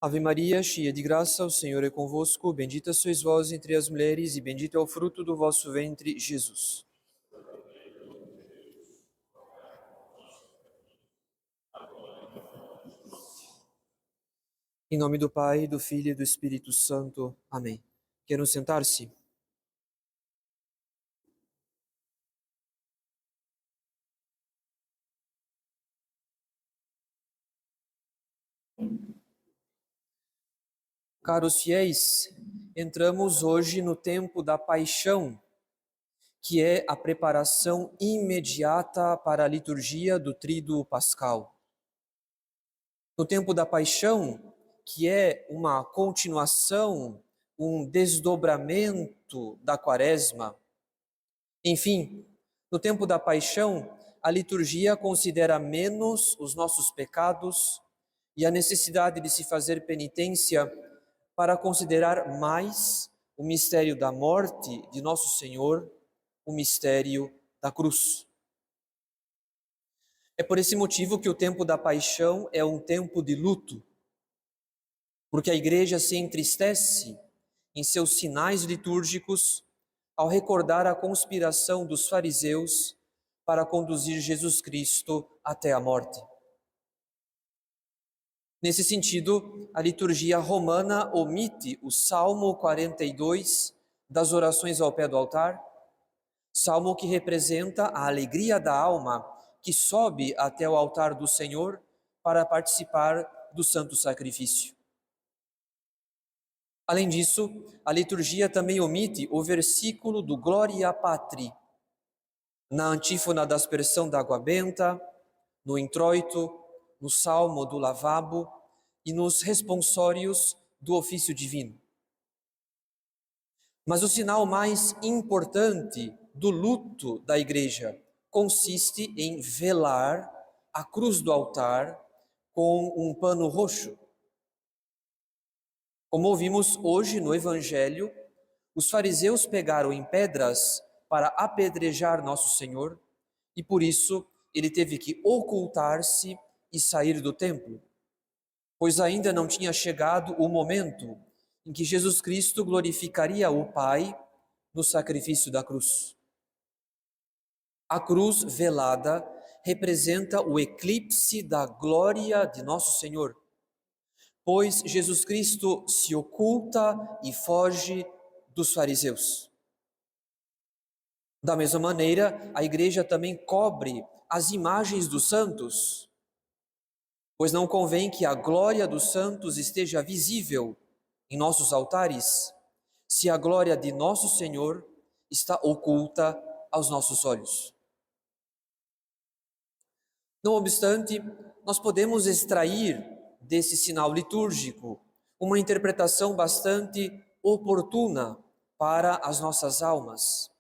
Ave Maria, cheia de graça, o Senhor é convosco. Bendita sois vós entre as mulheres, e bendito é o fruto do vosso ventre, Jesus. Em nome do Pai, do Filho e do Espírito Santo. Amém. Queiram sentar-se? Caros fiéis, entramos hoje no tempo da paixão, que é a preparação imediata para a liturgia do Tríduo Pascal. No tempo da paixão, que é uma continuação, um desdobramento da Quaresma. Enfim, no tempo da paixão, a liturgia considera menos os nossos pecados e a necessidade de se fazer penitência para considerar mais o mistério da morte de nosso Senhor, o mistério da cruz. É por esse motivo que o tempo da paixão é um tempo de luto, porque a Igreja se entristece em seus sinais litúrgicos ao recordar a conspiração dos fariseus para conduzir Jesus Cristo até a morte. Nesse sentido, a liturgia romana omite o Salmo 42 das orações ao pé do altar, salmo que representa a alegria da alma que sobe até o altar do Senhor para participar do santo sacrifício. Além disso, a liturgia também omite o versículo do Gloria Patri, na antífona da aspersão da água benta, no introito, no salmo do lavabo e nos responsórios do ofício divino. Mas o sinal mais importante do luto da Igreja consiste em velar a cruz do altar com um pano roxo. Como ouvimos hoje no Evangelho, os fariseus pegaram em pedras para apedrejar Nosso Senhor e por isso ele teve que ocultar-se e sair do templo, pois ainda não tinha chegado o momento em que Jesus Cristo glorificaria o Pai no sacrifício da cruz. A cruz velada representa o eclipse da glória de Nosso Senhor, pois Jesus Cristo se oculta e foge dos fariseus. Da mesma maneira, a Igreja também cobre as imagens dos santos, pois não convém que a glória dos santos esteja visível em nossos altares, se a glória de Nosso Senhor está oculta aos nossos olhos. Não obstante, nós podemos extrair desse sinal litúrgico uma interpretação bastante oportuna para as nossas almas.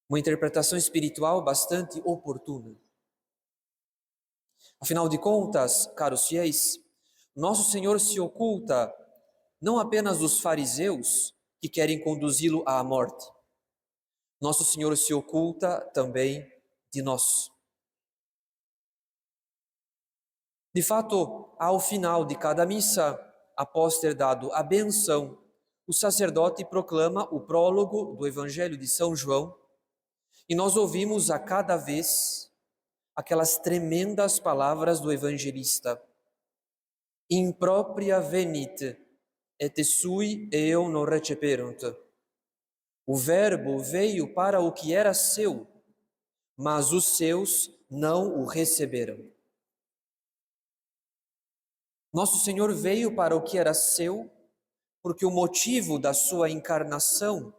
Uma interpretação espiritual bastante oportuna. Afinal de contas, caros fiéis, Nosso Senhor se oculta não apenas dos fariseus que querem conduzi-lo à morte. Nosso Senhor se oculta também de nós. De fato, ao final de cada missa, após ter dado a benção, o sacerdote proclama o prólogo do Evangelho de São João e nós ouvimos a cada vez aquelas tremendas palavras do evangelista. Impropria venit, et sui eo non receperunt. O Verbo veio para o que era seu, mas os seus não o receberam. Nosso Senhor veio para o que era seu, porque o motivo da sua encarnação,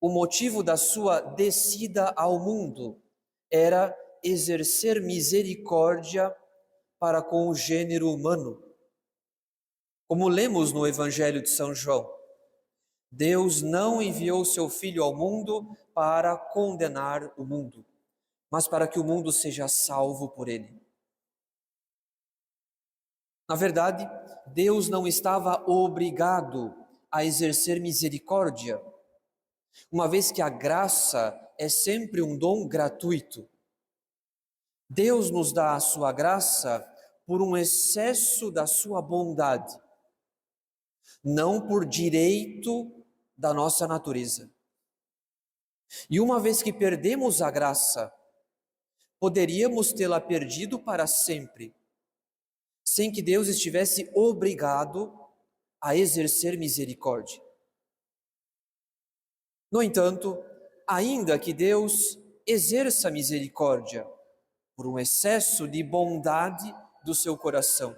o motivo da sua descida ao mundo, era exercer misericórdia para com o gênero humano. Como lemos no Evangelho de São João, Deus não enviou seu Filho ao mundo para condenar o mundo, mas para que o mundo seja salvo por ele. Na verdade, Deus não estava obrigado a exercer misericórdia, uma vez que a graça é sempre um dom gratuito. Deus nos dá a sua graça por um excesso da sua bondade, não por direito da nossa natureza. E uma vez que perdemos a graça, poderíamos tê-la perdido para sempre, sem que Deus estivesse obrigado a exercer misericórdia. No entanto, ainda que Deus exerça misericórdia por um excesso de bondade do seu coração,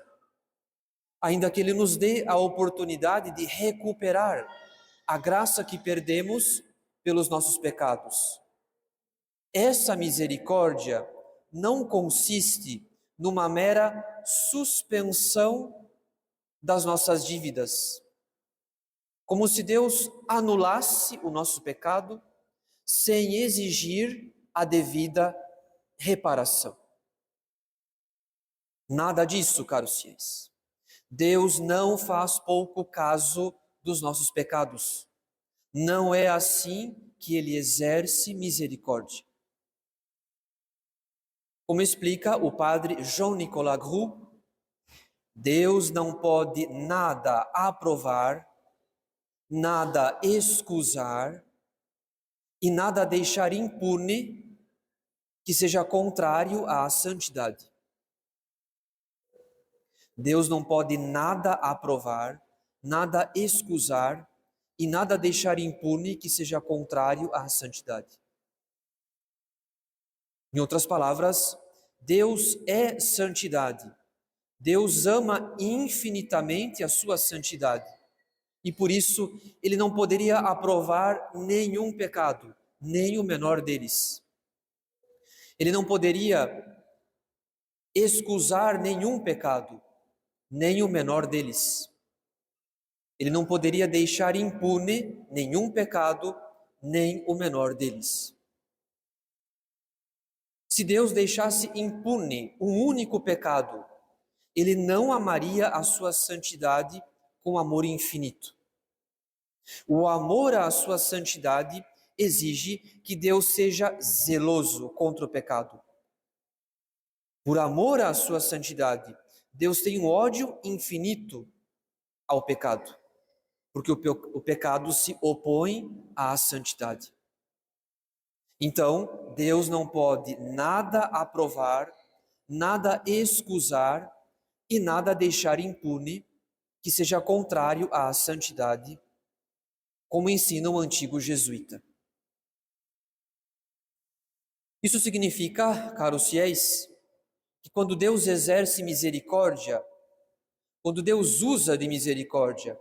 ainda que Ele nos dê a oportunidade de recuperar a graça que perdemos pelos nossos pecados, essa misericórdia não consiste numa mera suspensão das nossas dívidas, como se Deus anulasse o nosso pecado sem exigir a devida reparação. Nada disso, caros fiéis. Deus não faz pouco caso dos nossos pecados. Não é assim que Ele exerce misericórdia. Como explica o padre Jean-Nicolas Groux, Deus não pode nada aprovar, nada excusar e nada deixar impune que seja contrário à santidade. Deus não pode nada aprovar, nada excusar e nada deixar impune que seja contrário à santidade. Em outras palavras, Deus é santidade. Deus ama infinitamente a sua santidade. E por isso, Ele não poderia aprovar nenhum pecado, nem o menor deles. Ele não poderia excusar nenhum pecado, nem o menor deles. Ele não poderia deixar impune nenhum pecado, nem o menor deles. Se Deus deixasse impune um único pecado, Ele não amaria a sua santidade com amor infinito. O amor à sua santidade exige que Deus seja zeloso contra o pecado. Por amor à sua santidade, Deus tem um ódio infinito ao pecado, porque o pecado se opõe à santidade. Então, Deus não pode nada aprovar, nada excusar e nada deixar impune que seja contrário à santidade, como ensina o antigo jesuíta. Isso significa, caros fiéis, que quando Deus exerce misericórdia, quando Deus usa de misericórdia,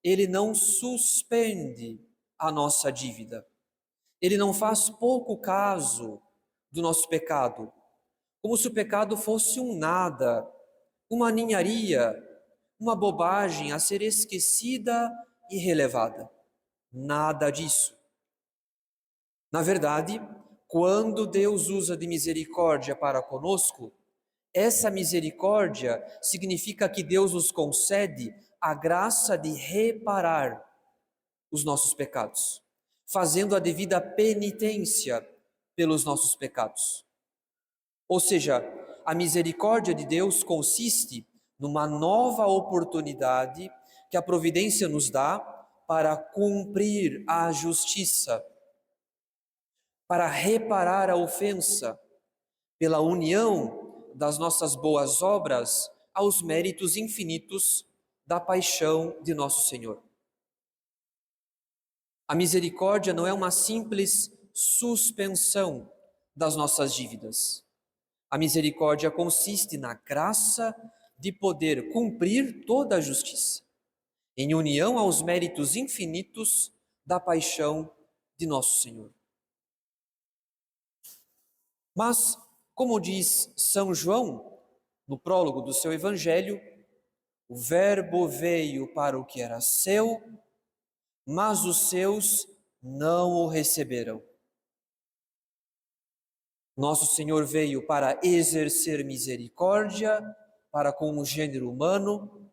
Ele não suspende a nossa dívida. Ele não faz pouco caso do nosso pecado, como se o pecado fosse um nada, uma ninharia, uma bobagem a ser esquecida e relevada. Nada disso. Na verdade, quando Deus usa de misericórdia para conosco, essa misericórdia significa que Deus nos concede a graça de reparar os nossos pecados, fazendo a devida penitência pelos nossos pecados. Ou seja, a misericórdia de Deus consiste numa nova oportunidade que a providência nos dá para cumprir a justiça, para reparar a ofensa, pela união das nossas boas obras aos méritos infinitos da paixão de nosso Senhor. A misericórdia não é uma simples suspensão das nossas dívidas. A misericórdia consiste na graça de poder cumprir toda a justiça, em união aos méritos infinitos da paixão de nosso Senhor. Mas, como diz São João, no prólogo do seu Evangelho, o Verbo veio para o que era seu, mas os seus não o receberam. Nosso Senhor veio para exercer misericórdia para com o gênero humano,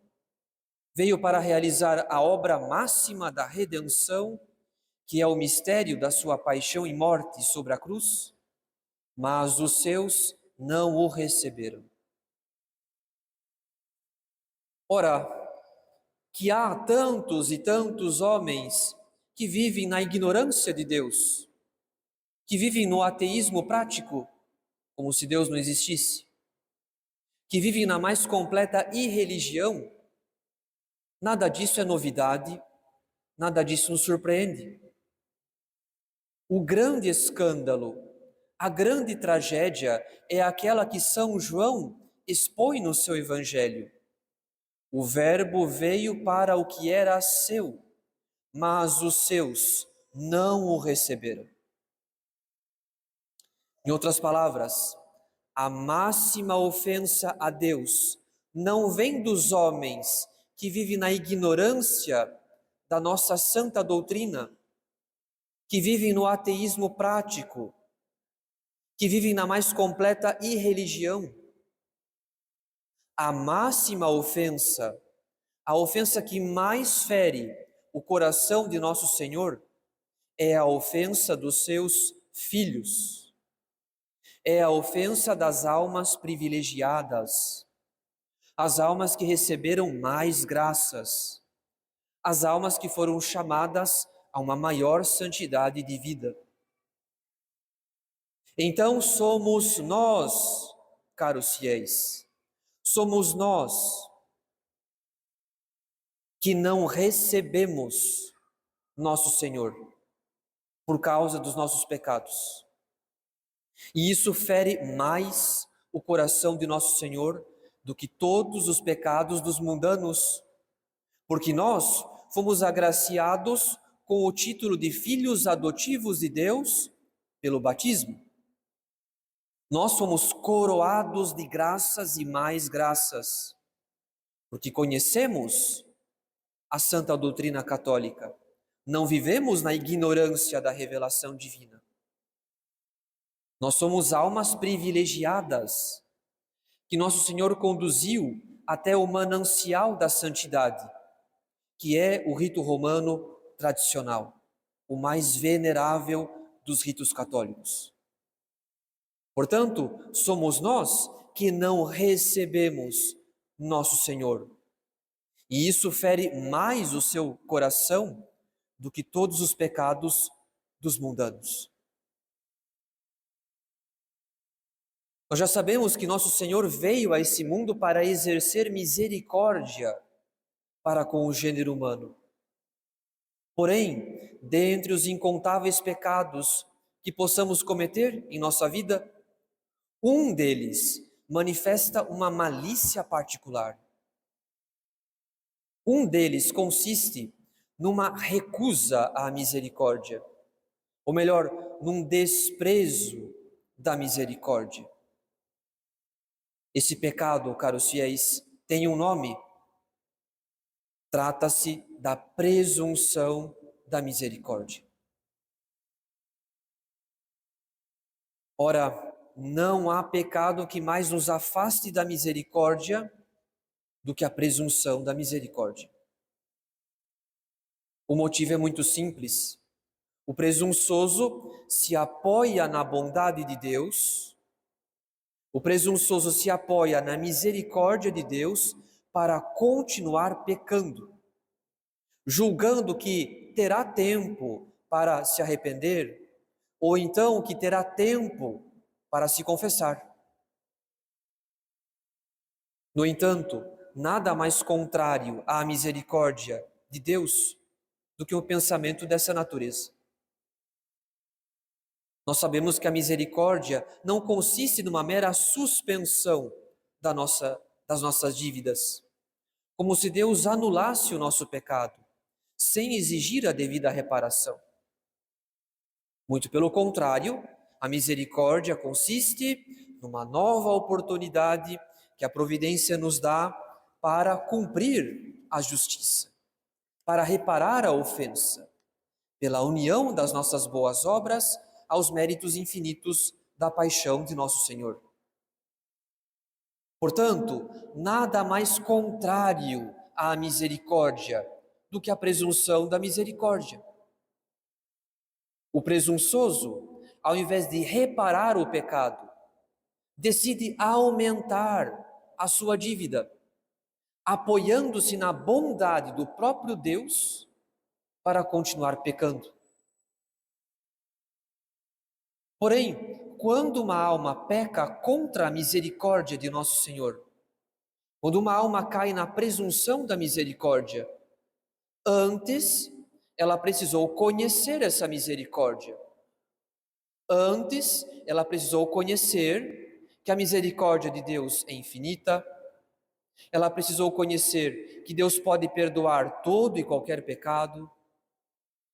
veio para realizar a obra máxima da redenção, que é o mistério da sua paixão e morte sobre a cruz, mas os seus não o receberam. Ora, que há tantos e tantos homens que vivem na ignorância de Deus, que vivem no ateísmo prático, como se Deus não existisse, que vivem na mais completa irreligião, nada disso é novidade, nada disso nos surpreende. O grande escândalo, a grande tragédia é aquela que São João expõe no seu evangelho. O Verbo veio para o que era seu, mas os seus não o receberam. Em outras palavras, a máxima ofensa a Deus não vem dos homens que vivem na ignorância da nossa santa doutrina, que vivem no ateísmo prático, que vivem na mais completa irreligião. A máxima ofensa, a ofensa que mais fere o coração de nosso Senhor, é a ofensa dos seus filhos. É a ofensa das almas privilegiadas, as almas que receberam mais graças, as almas que foram chamadas a uma maior santidade de vida. Então somos nós, caros fiéis, somos nós que não recebemos nosso Senhor por causa dos nossos pecados. E isso fere mais o coração de nosso Senhor do que todos os pecados dos mundanos, porque nós fomos agraciados com o título de filhos adotivos de Deus pelo batismo. Nós fomos coroados de graças e mais graças, porque conhecemos a santa doutrina católica. Não vivemos na ignorância da revelação divina. Nós somos almas privilegiadas, que nosso Senhor conduziu até o manancial da santidade, que é o rito romano tradicional, o mais venerável dos ritos católicos. Portanto, somos nós que não recebemos nosso Senhor. E isso fere mais o seu coração do que todos os pecados dos mundanos. Nós já sabemos que nosso Senhor veio a esse mundo para exercer misericórdia para com o gênero humano. Porém, dentre os incontáveis pecados que possamos cometer em nossa vida, um deles manifesta uma malícia particular. Um deles consiste numa recusa à misericórdia, ou melhor, num desprezo da misericórdia. Esse pecado, caros fiéis, tem um nome. Trata-se da presunção da misericórdia. Ora, não há pecado que mais nos afaste da misericórdia do que a presunção da misericórdia. O motivo é muito simples. O presunçoso se apoia na bondade de Deus, o presunçoso se apoia na misericórdia de Deus para continuar pecando, julgando que terá tempo para se arrepender, ou então que terá tempo para se confessar. No entanto, nada mais contrário à misericórdia de Deus do que o pensamento dessa natureza. Nós sabemos que a misericórdia não consiste numa mera suspensão das nossas dívidas, como se Deus anulasse o nosso pecado, sem exigir a devida reparação. Muito pelo contrário, a misericórdia consiste numa nova oportunidade que a providência nos dá para cumprir a justiça, para reparar a ofensa, pela união das nossas boas obras aos méritos infinitos da paixão de nosso Senhor. Portanto, nada mais contrário à misericórdia do que a presunção da misericórdia. O presunçoso, ao invés de reparar o pecado, decide aumentar a sua dívida, apoiando-se na bondade do próprio Deus para continuar pecando. Porém, quando uma alma peca contra a misericórdia de nosso Senhor, quando uma alma cai na presunção da misericórdia, antes ela precisou conhecer essa misericórdia. Antes ela precisou conhecer que a misericórdia de Deus é infinita. Ela precisou conhecer que Deus pode perdoar todo e qualquer pecado.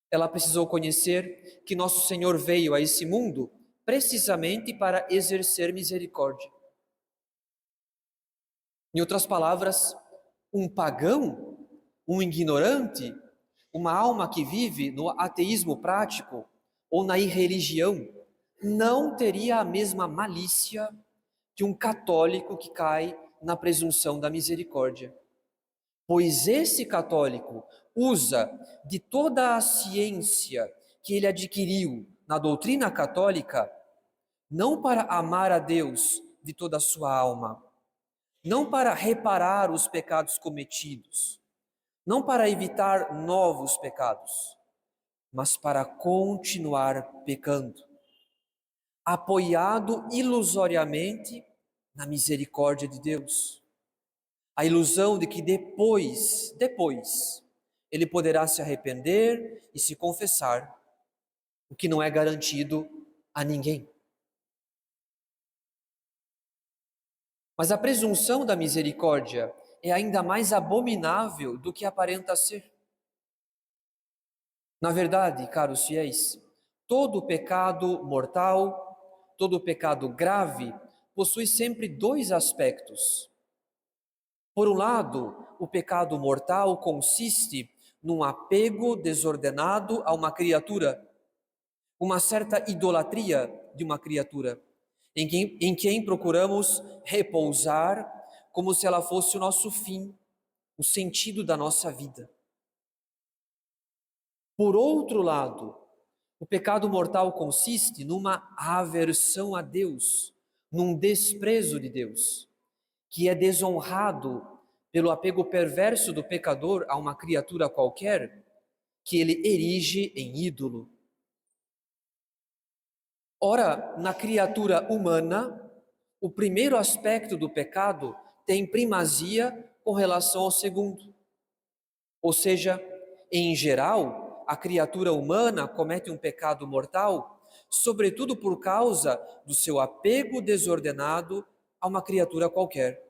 Ela precisou conhecer que nosso Senhor veio a esse mundo precisamente para exercer misericórdia. Em outras palavras, um pagão, um ignorante, uma alma que vive no ateísmo prático ou na irreligião, não teria a mesma malícia que um católico que cai na presunção da misericórdia. Pois esse católico usa de toda a ciência que ele adquiriu na doutrina católica, não para amar a Deus de toda a sua alma, não para reparar os pecados cometidos, não para evitar novos pecados, mas para continuar pecando, apoiado ilusoriamente na misericórdia de Deus. A ilusão de que depois, ele poderá se arrepender e se confessar, o que não é garantido a ninguém. Mas a presunção da misericórdia é ainda mais abominável do que aparenta ser. Na verdade, caros fiéis, todo pecado mortal, todo pecado grave, possui sempre dois aspectos. Por um lado, o pecado mortal consiste num apego desordenado a uma criatura, uma certa idolatria de uma criatura, em quem procuramos repousar como se ela fosse o nosso fim, o sentido da nossa vida. Por outro lado, o pecado mortal consiste numa aversão a Deus, num desprezo de Deus, que é desonrado pelo apego perverso do pecador a uma criatura qualquer, que ele erige em ídolo. Ora, na criatura humana, o primeiro aspecto do pecado tem primazia com relação ao segundo. Ou seja, em geral, a criatura humana comete um pecado mortal, sobretudo por causa do seu apego desordenado a uma criatura qualquer.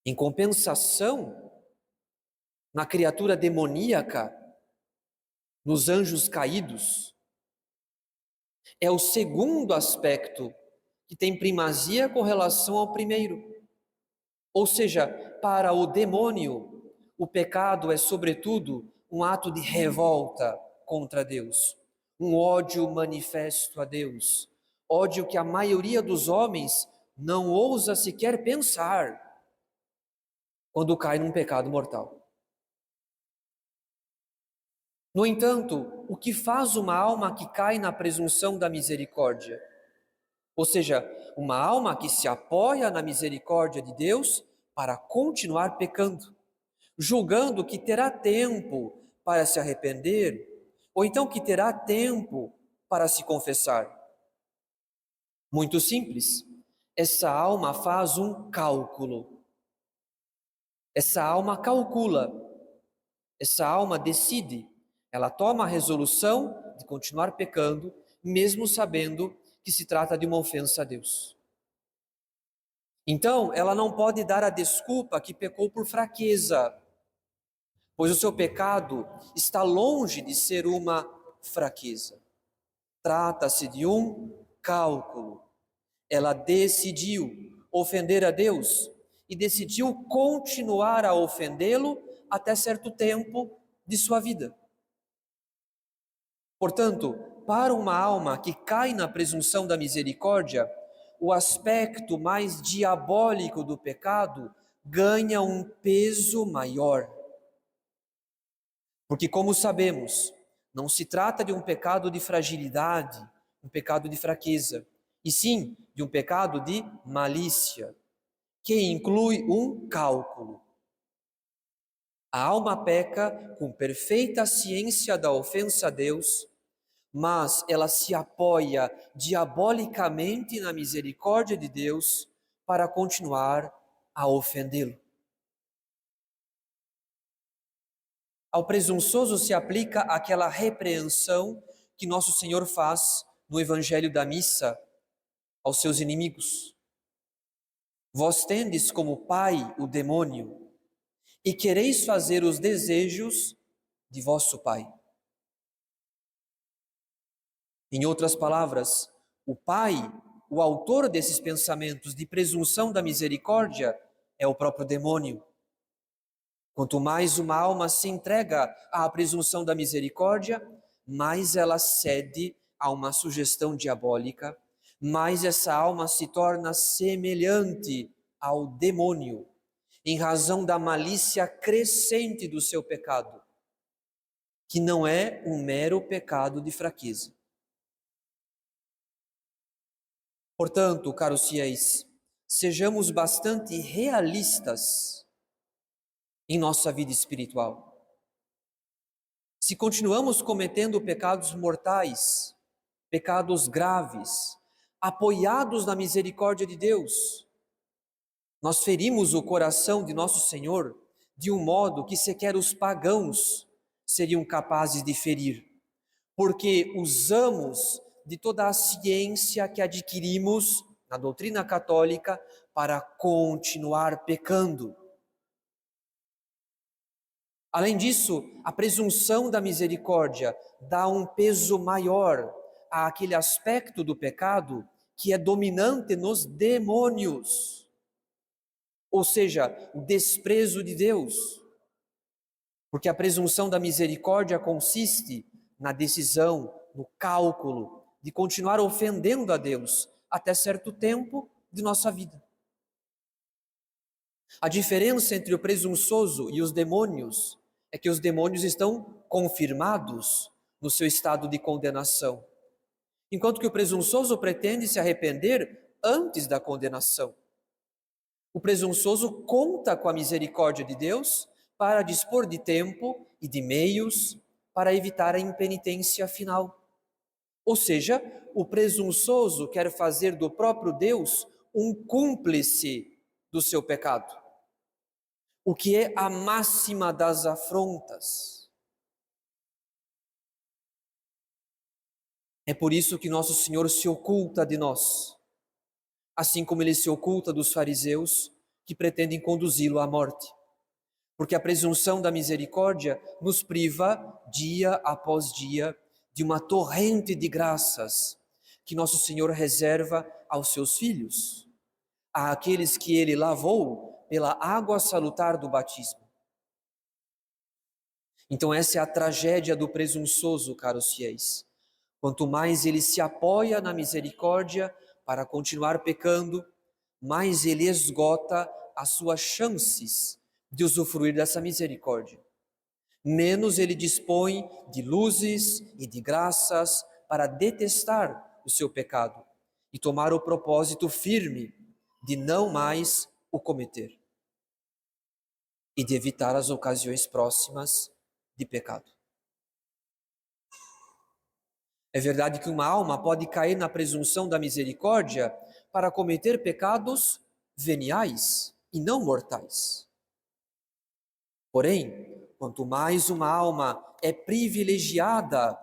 Em compensação, na criatura demoníaca, nos anjos caídos, é o segundo aspecto que tem primazia com relação ao primeiro. Ou seja, para o demônio, o pecado é sobretudo um ato de revolta contra Deus, um ódio manifesto a Deus, ódio que a maioria dos homens não ousa sequer pensar quando cai num pecado mortal. No entanto, o que faz uma alma que cai na presunção da misericórdia? Ou seja, uma alma que se apoia na misericórdia de Deus para continuar pecando, julgando que terá tempo para se arrepender, ou então que terá tempo para se confessar. Muito simples. Essa alma faz um cálculo. Essa alma calcula. Essa alma decide. Ela toma a resolução de continuar pecando, mesmo sabendo que se trata de uma ofensa a Deus. Então, ela não pode dar a desculpa que pecou por fraqueza, pois o seu pecado está longe de ser uma fraqueza. Trata-se de um cálculo. Ela decidiu ofender a Deus e decidiu continuar a ofendê-lo até certo tempo de sua vida. Portanto, para uma alma que cai na presunção da misericórdia, o aspecto mais diabólico do pecado ganha um peso maior. Porque, como sabemos, não se trata de um pecado de fragilidade, um pecado de fraqueza, e sim de um pecado de malícia. que inclui um cálculo. A alma peca com perfeita ciência da ofensa a Deus, mas ela se apoia diabolicamente na misericórdia de Deus para continuar a ofendê-lo. Ao presunçoso se aplica aquela repreensão que nosso Senhor faz no Evangelho da Missa aos seus inimigos. Vós tendes como pai o demônio e quereis fazer os desejos de vosso pai. Em outras palavras, o pai, o autor desses pensamentos de presunção da misericórdia, é o próprio demônio. Quanto mais uma alma se entrega à presunção da misericórdia, mais ela cede a uma sugestão diabólica, mais essa alma se torna semelhante ao demônio, em razão da malícia crescente do seu pecado, que não é um mero pecado de fraqueza. Portanto, caros fiéis, sejamos bastante realistas em nossa vida espiritual. Se continuamos cometendo pecados mortais, pecados graves, apoiados na misericórdia de Deus, nós ferimos o coração de nosso Senhor de um modo que sequer os pagãos seriam capazes de ferir, porque usamos de toda a ciência que adquirimos na doutrina católica para continuar pecando. Além disso, a presunção da misericórdia dá um peso maior àquele aspecto do pecado que é dominante nos demônios, ou seja, o desprezo de Deus. Porque a presunção da misericórdia consiste na decisão, no cálculo de continuar ofendendo a Deus até certo tempo de nossa vida. A diferença entre o presunçoso e os demônios é que os demônios estão confirmados no seu estado de condenação, enquanto que o presunçoso pretende se arrepender antes da condenação. O presunçoso conta com a misericórdia de Deus para dispor de tempo e de meios para evitar a impenitência final. Ou seja, o presunçoso quer fazer do próprio Deus um cúmplice do seu pecado, o que é a máxima das afrontas. É por isso que nosso Senhor se oculta de nós, assim como ele se oculta dos fariseus que pretendem conduzi-lo à morte. Porque a presunção da misericórdia nos priva, dia após dia, de uma torrente de graças que nosso Senhor reserva aos seus filhos, àqueles que ele lavou pela água salutar do batismo. Então essa é a tragédia do presunçoso, caros fiéis. Quanto mais ele se apoia na misericórdia para continuar pecando, mais ele esgota as suas chances de usufruir dessa misericórdia. Menos ele dispõe de luzes e de graças para detestar o seu pecado e tomar o propósito firme de não mais o cometer e de evitar as ocasiões próximas de pecado. É verdade que uma alma pode cair na presunção da misericórdia para cometer pecados veniais e não mortais. Porém, quanto mais uma alma é privilegiada,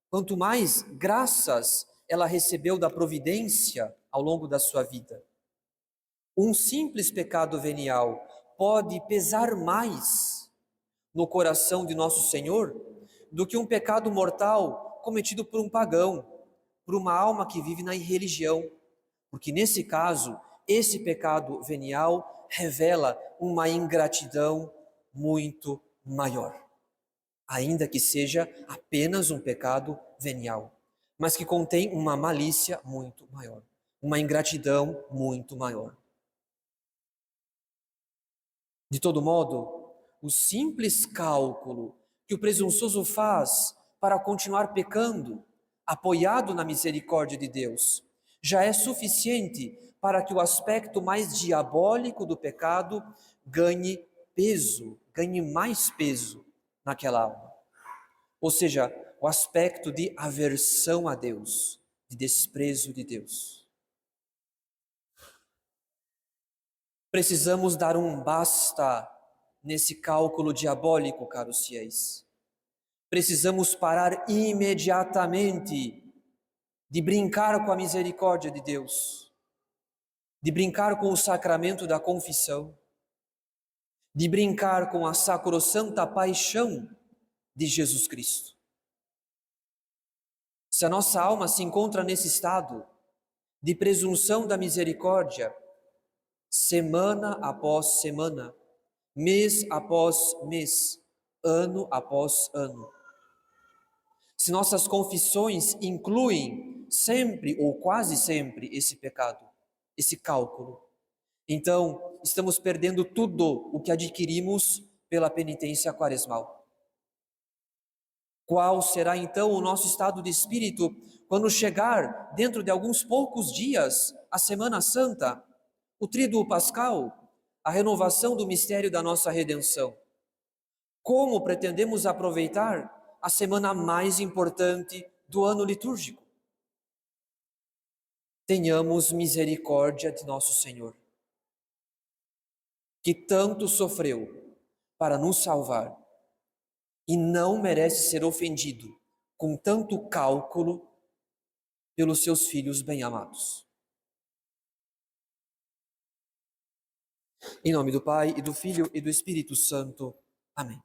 quanto mais graças ela recebeu da providência ao longo da sua vida, um simples pecado venial pode pesar mais no coração de nosso Senhor do que um pecado mortal cometido por um pagão, por uma alma que vive na irreligião, porque nesse caso, esse pecado venial revela uma ingratidão muito maior, ainda que seja apenas um pecado venial, mas que contém uma malícia muito maior, uma ingratidão muito maior. De todo modo, o simples cálculo que o presunçoso faz para continuar pecando, apoiado na misericórdia de Deus, já é suficiente para que o aspecto mais diabólico do pecado ganhe peso, ganhe mais peso naquela alma. Ou seja, o aspecto de aversão a Deus, de desprezo de Deus. Precisamos dar um basta nesse cálculo diabólico, caros fiéis. Precisamos parar imediatamente de brincar com a misericórdia de Deus, de brincar com o sacramento da confissão, de brincar com a sacrossanta paixão de Jesus Cristo. Se a nossa alma se encontra nesse estado de presunção da misericórdia, semana após semana, mês após mês, ano após ano, se nossas confissões incluem sempre ou quase sempre esse pecado, esse cálculo, então estamos perdendo tudo o que adquirimos pela penitência quaresmal. Qual será então o nosso estado de espírito quando chegar, dentro de alguns poucos dias, a Semana Santa, o Tríduo Pascal, a renovação do mistério da nossa redenção? Como pretendemos aproveitar a semana mais importante do ano litúrgico? Tenhamos misericórdia de nosso Senhor, que tanto sofreu para nos salvar e não merece ser ofendido com tanto cálculo pelos seus filhos bem-amados. Em nome do Pai, e do Filho, e do Espírito Santo. Amém.